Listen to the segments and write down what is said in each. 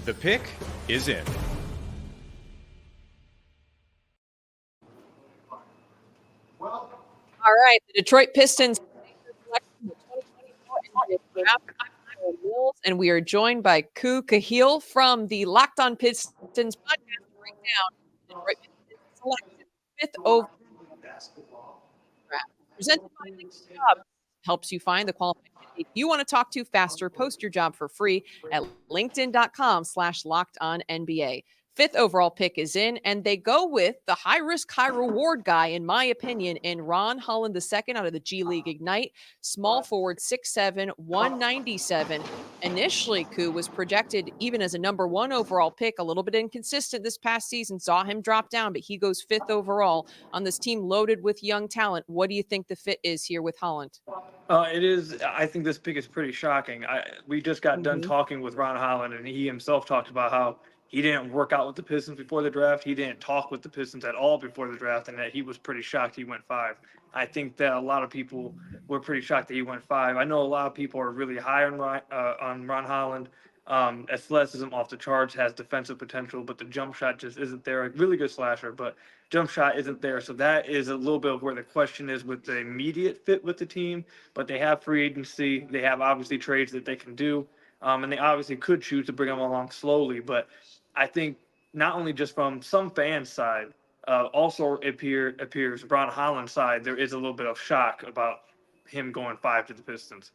The pick is in. All right, the Detroit Pistons selection the 2024 NBA draft, Mills, and we are joined by Ku Kahil from the Locked On Pistons podcast to break down the Detroit Pistons selection, fifth overall draft. Presented by LinkedIn Jobs, helps you find the qualified candidate you want to talk to faster. Post your job for free at linkedin.com/lockedonnba. Fifth overall pick is in, and they go with the high risk, high reward guy, in my opinion, in Ron Holland II out of the G League Ignite. Small forward, 6'7, 197. Initially, Koo was projected even as a number one overall pick, a little bit inconsistent this past season, saw him drop down, but he goes fifth overall on this team loaded with young talent. What do you think the fit is here with Holland? It is. I think this pick is pretty shocking. We just got done talking with Ron Holland, and he himself talked about how he didn't work out with the Pistons before the draft. He didn't talk with the Pistons at all before the draft, and that he was pretty shocked he went 5. I think that a lot of people were pretty shocked that he went 5. I know a lot of people are really high on Ron Holland. Athleticism off the charts, has defensive potential, but the jump shot just isn't there. A really good slasher, but jump shot isn't there. So that is a little bit of where the question is with the immediate fit with the team. But they have free agency. They have obviously trades that they can do. And they obviously could choose to bring him along slowly. But I think not only just from some fans' side, also appears Ron Holland's side, there is a little bit of shock about him going 5 to the Pistons.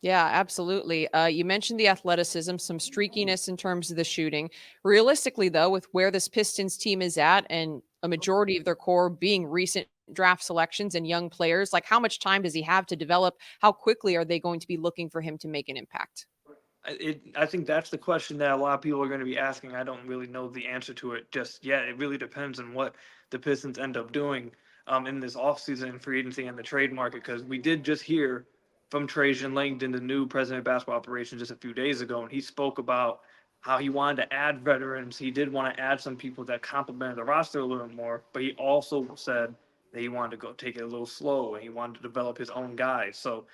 Yeah, absolutely. You mentioned the athleticism, some streakiness in terms of the shooting. Realistically, though, with where this Pistons team is at and a majority of their core being recent draft selections and young players, like how much time does he have to develop? How quickly are they going to be looking for him to make an impact? I think that's the question that a lot of people are going to be asking. I don't really know the answer to it just yet. It really depends on what the Pistons end up doing in this offseason and free agency and the trade market, because we did just hear from Trajan Langdon, the new president of basketball operations, just a few days ago, and he spoke about how he wanted to add veterans. He did want to add some people that complemented the roster a little more, but he also said that he wanted to go take it a little slow and he wanted to develop his own guys. So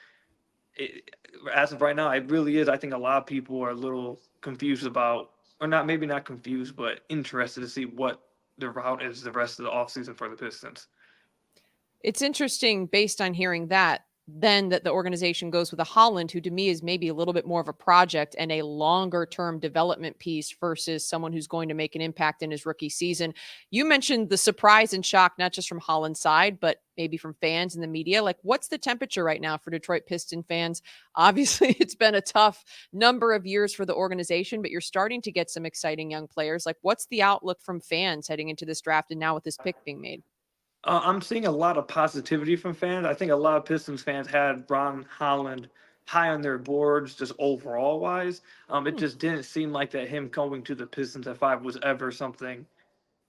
as of right now, it really is. I think a lot of people are a little confused about, or not, maybe not confused, but interested to see what the route is the rest of the offseason for the Pistons. It's interesting based on hearing that, then that the organization goes with a Holland, who to me is maybe a little bit more of a project and a longer term development piece versus someone who's going to make an impact in his rookie season. You mentioned the surprise and shock, not just from Holland's side, but maybe from fans and the media. Like, what's the temperature right now for Detroit Piston fans? Obviously, it's been a tough number of years for the organization, but you're starting to get some exciting young players. Like, what's the outlook from fans heading into this draft and now with this pick being made? I'm seeing a lot of positivity from fans. I think a lot of Pistons fans had Ron Holland high on their boards, just overall wise. It just didn't seem like that him going to the Pistons at 5 was ever something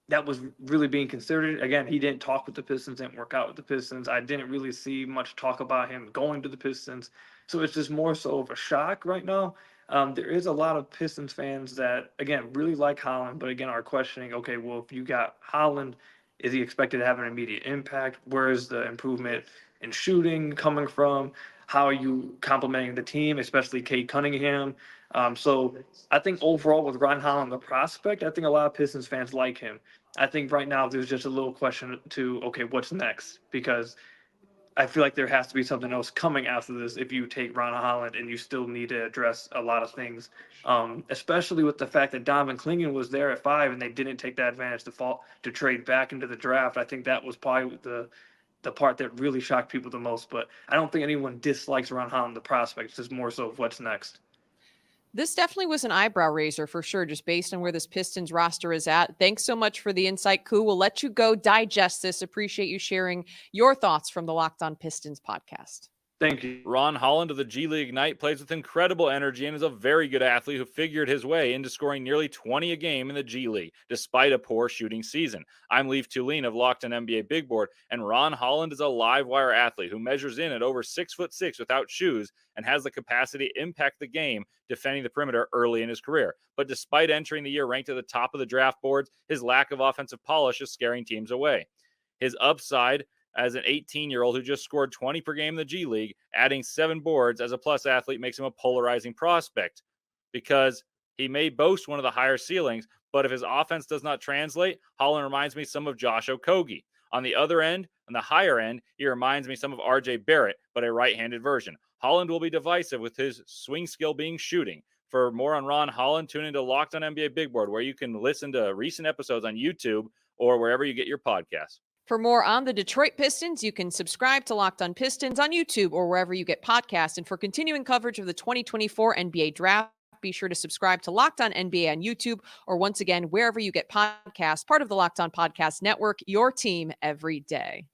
that was really being considered. Again, he didn't talk with the Pistons, didn't work out with the Pistons. I didn't really see much talk about him going to the Pistons. So it's just more so of a shock right now. There is a lot of Pistons fans that, again, really like Holland, but again, are questioning, okay, well, if you got Holland, is he expected to have an immediate impact? Where is the improvement in shooting coming from? How are you complimenting the team, especially Kate Cunningham? So I think overall with Ron Holland, the prospect, I think a lot of Pistons fans like him. I think right now there's just a little question to, okay, what's next? Because I feel like there has to be something else coming after this if you take Ron Holland, and you still need to address a lot of things, especially with the fact that Donovan Clingan was there at 5 and they didn't take that advantage to trade back into the draft. I think that was probably the part that really shocked people the most. But I don't think anyone dislikes Ron Holland, the prospect. It's just more so of what's next. This definitely was an eyebrow raiser for sure, just based on where this Pistons roster is at. Thanks so much for the insight, Koo. We'll let you go digest this. Appreciate you sharing your thoughts from the Locked On Pistons podcast. Thank you. Ron Holland of the G League Ignite plays with incredible energy and is a very good athlete who figured his way into scoring nearly 20 a game in the G League, despite a poor shooting season. I'm Leif Tulane of Locked On NBA Big Board, and Ron Holland is a live wire athlete who measures in at over 6'6" without shoes and has the capacity to impact the game defending the perimeter early in his career. But despite entering the year ranked at the top of the draft boards, his lack of offensive polish is scaring teams away. His upside as an 18-year-old who just scored 20 per game in the G League, adding 7 boards as a plus athlete makes him a polarizing prospect because He may boast one of the higher ceilings, but if his offense does not translate, Holland reminds me some of Josh Okogie. On the other end, on the higher end, he reminds me some of RJ Barrett, but a right-handed version. Holland will be divisive with his swing skill being shooting. For more on Ron Holland, tune into Locked on NBA Big Board, where you can listen to recent episodes on YouTube or wherever you get your podcasts. For more on the Detroit Pistons, you can subscribe to Locked on Pistons on YouTube or wherever you get podcasts. And for continuing coverage of the 2024 NBA Draft, be sure to subscribe to Locked on NBA on YouTube or once again, wherever you get podcasts, part of the Locked on Podcast Network, your team every day.